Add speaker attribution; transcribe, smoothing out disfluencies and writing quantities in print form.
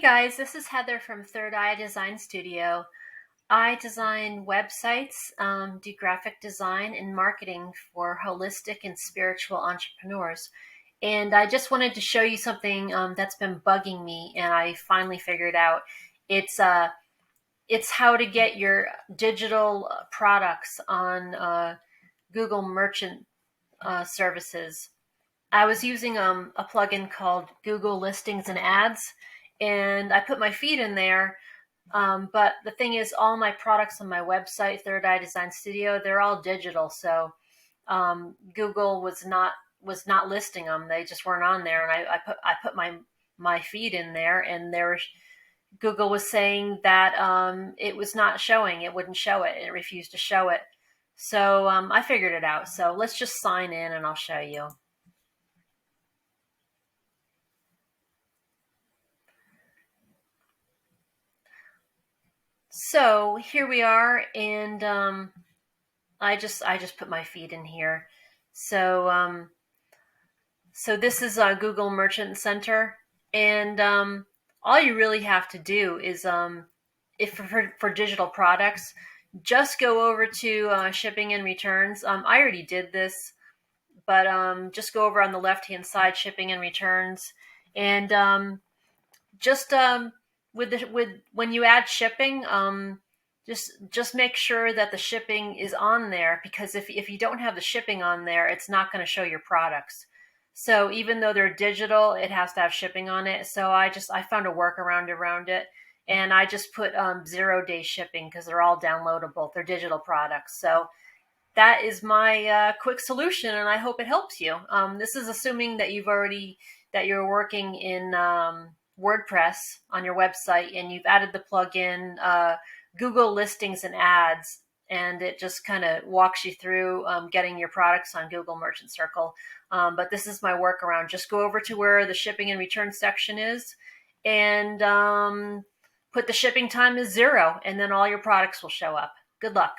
Speaker 1: guys, this is Heather from Third Eye Design Studio. I design websites, do graphic design and marketing for holistic and spiritual entrepreneurs. And I just wanted to show you something that's been bugging me, and I finally figured out. It's uh, it's how to get your digital products on Google Merchant services. I was using a plugin called Google Listings and Ads, and I put my feed in there. But the thing is, all my products on my website, Third Eye Design Studio, they're all digital. So Google was not listing them; they just weren't on there. And I put my feed in there, and Google was saying that it was not showing. It wouldn't show it. It refused to show it. So I figured it out. So let's just sign in, and I'll show you. So here we are, and I just put my feed in here. So so this is Google Merchant Center, and all you really have to do is if for digital products, just go over to shipping and returns. I already did this, but just go over on the left hand side, shipping and returns, and just with when you add shipping, just make sure that the shipping is on there, because if you don't have the shipping on there, it's not going to show your products. So even though they're digital, it has to have shipping on it. So I found a workaround around it, and I just put 0 day shipping because they're all downloadable. They're digital products. So that is my quick solution, and I hope it helps you. This is assuming that you're working in WordPress on your website, and you've added the plugin Google Listings and Ads, and it just kind of walks you through getting your products on Google Merchant Circle. But this is my workaround. Just go over to where the shipping and return section is, and put the shipping time as 0, and then all your products will show up. Good luck.